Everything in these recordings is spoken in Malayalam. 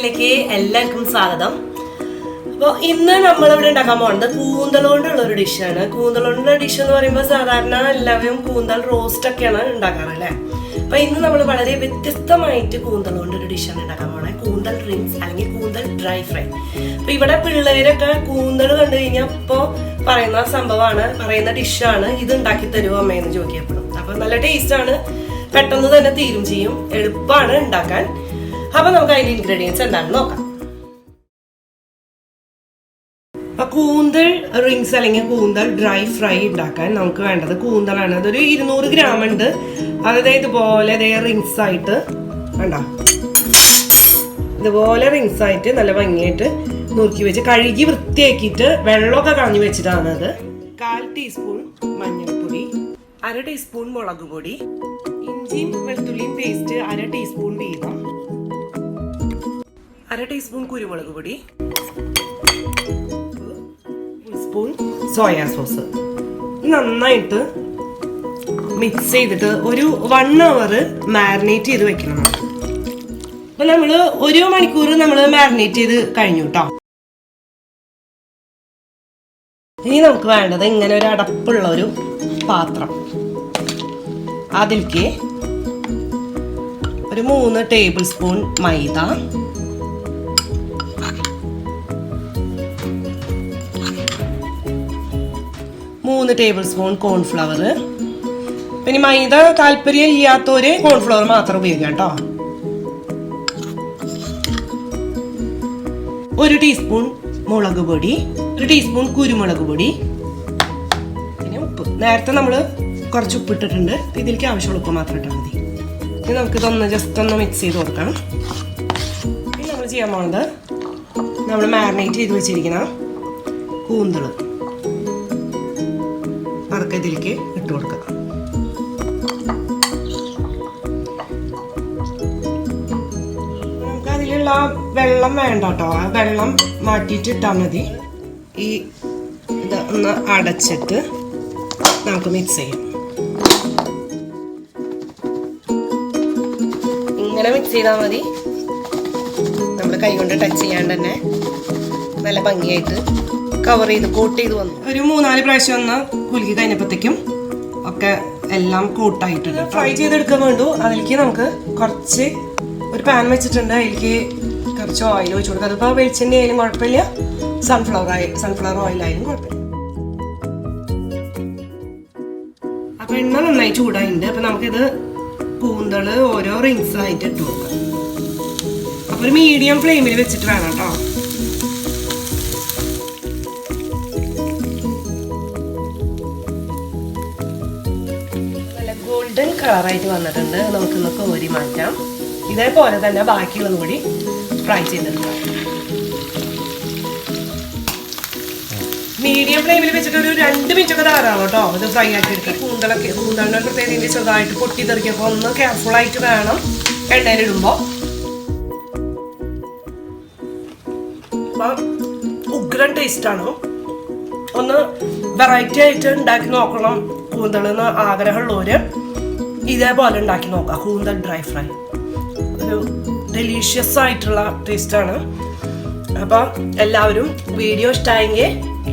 ചാനലിലേക്ക് എല്ലാവർക്കും സ്വാഗതം. അപ്പോൾ ഇന്ന് നമ്മളിവിടെ ഉണ്ടാക്കാൻ പോകുന്നത് കൂന്തൽ കൊണ്ടുള്ള ഒരു ഡിഷാണ്. കൂന്തൽ കൊണ്ടുള്ള ഡിഷ് എന്ന് പറയുമ്പോൾ സാധാരണ എല്ലാവരും കൂന്തൽ റോസ്റ്റ് ഒക്കെയാണ് ഉണ്ടാക്കാറ് അല്ലേ. അപ്പൊ ഇന്ന് നമ്മൾ വളരെ വ്യത്യസ്തമായിട്ട് കൂന്തൽ കൊണ്ടൊരു ഡിഷാണ് ഉണ്ടാക്കാൻ പോകുന്നത്. കൂന്തൽ റിങ്സ് അല്ലെങ്കിൽ കൂന്തൽ ഡ്രൈ ഫ്രൈ. അപ്പൊ ഇവിടെ പിള്ളേരൊക്കെ കൂന്തൽ കണ്ടു കഴിഞ്ഞാൽ ഇപ്പോൾ പറയുന്ന സംഭവമാണ്, പറയുന്ന ഡിഷാണ്, ഇത് ഉണ്ടാക്കി തരുമോ അമ്മയെന്ന് ചോദിക്കപ്പെടും. അപ്പൊ നല്ല ടേസ്റ്റാണ്, പെട്ടെന്ന് തന്നെ തീരും ചെയ്യും, എളുപ്പമാണ് ഉണ്ടാക്കാൻ. അപ്പൊ നമുക്ക് അതിന്റെ ഇൻഗ്രീഡിയൻസ് എന്താണെന്ന് നോക്കാം. കൂന്തൽ റിങ്സ് അല്ലെങ്കിൽ കൂന്തൽ ഡ്രൈ ഫ്രൈ ഉണ്ടാക്കാൻ നമുക്ക് വേണ്ടത് കൂന്തലാണ്. അതൊരു 200 ഗ്രാം ഉണ്ട്. അതായത് ഇതുപോലെ റിങ്സ് ആയിട്ട് വേണ്ട, ഇതുപോലെ റിങ്സ് ആയിട്ട് നല്ല ഭംഗിയായിട്ട് നുറുക്കി വെച്ച് കഴുകി വൃത്തിയാക്കിയിട്ട് വെള്ളമൊക്കെ കളഞ്ഞു വെച്ചിട്ടാണ് അത്. 1/4 ടീസ്പൂൺ മഞ്ഞൾപ്പൊടി, 1/2 ടീസ്പൂൺ മുളക് പൊടി, ഇഞ്ചിയും വെളുത്തുള്ളിയും പേസ്റ്റ് 1/2 ടീസ്പൂൺ വീതം, 1/2 ടീസ്പൂൺ കുരുമുളക് പൊടി, സ്പൂൺ സോയാ സോസ്. നന്നായിട്ട് മിക്സ് ചെയ്തിട്ട് ഒരു 1 hour മാരിനേറ്റ് ചെയ്ത് വെക്കണം. അപ്പൊ നമ്മള് 1 മണിക്കൂർ നമ്മൾ മാരിനേറ്റ് ചെയ്ത് കഴിഞ്ഞു കേട്ടോ. ഇനി നമുക്ക് വേണ്ടത് ഇങ്ങനെ ഒരു അടപ്പുള്ള ഒരു പാത്രം, അതിലേക്ക് ഒരു 3 ടേബിൾ സ്പൂൺ മൈദ, 3 ടേബിൾ സ്പൂൺ കോൺഫ്ലവർ. പിന്നെ മൈദ താല്പര്യം ഇല്ലാത്തവര് കോൺഫ്ലവർ മാത്രം ഉപയോഗിക്കാം കേട്ടോ. 1 ടീസ്പൂൺ മുളക് പൊടി, 1 ടീസ്പൂൺ കുരുമുളക് പൊടി, പിന്നെ ഉപ്പ്. നേരത്തെ നമ്മൾ കുറച്ച് ഉപ്പ് ഇട്ടിട്ടുണ്ട്, ഇതിലേക്ക് ആവശ്യമുള്ള ഉപ്പ് മാത്രം ഇട്ടാൽ മതി. ഇനി നമുക്കിതൊന്ന് ജസ്റ്റ് ഒന്ന് മിക്സ് ചെയ്ത് കൊടുക്കണം. ഇനി നമ്മൾ ചെയ്യാൻ പോകുന്നത് നമ്മൾ മാരിനേറ്റ് ചെയ്ത് വെച്ചിരിക്കുന്ന കൂന്തൽ അതൊക്കെ ഇതിലേക്ക് ഇട്ട് കൊടുക്കുക. നമുക്ക് അതിലുള്ള വെള്ളം വേണ്ട കേട്ടോ, ആ വെള്ളം മാറ്റിയിട്ട് ഇട്ടാൽ മതി. ഈ ഇത് ഒന്ന് അടച്ചിട്ട് നമുക്ക് മിക്സ് ചെയ്യാം. ഇങ്ങനെ മിക്സ് ചെയ്താൽ മതി. നമ്മൾ കൈ കൊണ്ട് ടച്ച് ചെയ്യാണ്ട് തന്നെ നല്ല ഭംഗിയായിട്ട് കവർ ചെയ്ത് കോട്ട് ചെയ്ത് വന്നു. ഒരു 3-4 പ്രാവശ്യം ഒന്ന് കുലുക്കി കഴിഞ്ഞപ്പോഴത്തേക്കും ഒക്കെ എല്ലാം കോട്ടായിട്ടുണ്ട്. ഫ്രൈ ചെയ്തെടുക്കാൻ വേണ്ടു. അതിലേക്ക് നമുക്ക് കുറച്ച് ഒരു പാൻ വെച്ചിട്ടുണ്ട്, അതിലേക്ക് കുറച്ച് ഓയിൽ ഒഴിച്ചു കൊടുക്കുക. അതിപ്പോൾ വെളിച്ചെണ്ണ ആയാലും കുഴപ്പമില്ല, സൺഫ്ലവർ ഓയിൽ ആയാലും കുഴപ്പമില്ല. അപ്പൊ എണ്ണ നന്നായി ചൂടായിട്ടുണ്ട്. അപ്പൊ നമുക്കിത് കൂന്തള് ഓരോ റിങ്സ് ആയിട്ട് ഇട്ട് കൊടുക്കാം. അപ്പൊ ഒരു മീഡിയം ഫ്ലെയിമിൽ വെച്ചിട്ട് വേണം കേട്ടോ. ഗോൾഡൻ കളറായിട്ട് വന്നിട്ടുണ്ട്. നമുക്കിന്ന് കോരി മാറ്റാം. ഇതേപോലെ തന്നെ ബാക്കിയുള്ളത് കൂടി ഫ്രൈ ചെയ്തെടുക്കാം. മീഡിയം ഫ്ലെയിമിൽ വെച്ചിട്ട് ഒരു 2 മിനിറ്റ് ഒക്കെ ധാരാളം കേട്ടോ ഇത് ഫ്രൈ ആക്കി എടുക്കാം. കൂന്തളിന്റെ പ്രത്യേകിച്ച് ചെറുതായിട്ട് പൊട്ടിത്തെറിക്കുമ്പോൾ ഒന്ന് കെയർഫുൾ ആയിട്ട് വേണം എണ്ണയിലിടുമ്പോൾ. ഉഗ്രൻ ടേസ്റ്റാണ്. ഒന്ന് വെറൈറ്റി ആയിട്ട് ഉണ്ടാക്കി നോക്കണം കൂന്തളെന്ന് ആഗ്രഹമുള്ളവര് ഇതേപോലെ ഉണ്ടാക്കി നോക്കാം. കൂന്തൽ ഡ്രൈ ഫ്രൈ ഒരു ഡെലീഷ്യസ് ആയിട്ടുള്ള ടേസ്റ്റാണ്. അപ്പം എല്ലാവരും വീഡിയോ ഇഷ്ടമായെങ്കിൽ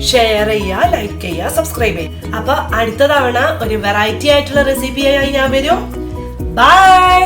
ഷെയർ ചെയ്യുക, ലൈക്ക് ചെയ്യുക, സബ്സ്ക്രൈബ് ചെയ്യുക. അപ്പൊ അടുത്ത തവണ ഒരു വെറൈറ്റി ആയിട്ടുള്ള റെസിപ്പിയായി ഞാൻ വരും. ബൈ.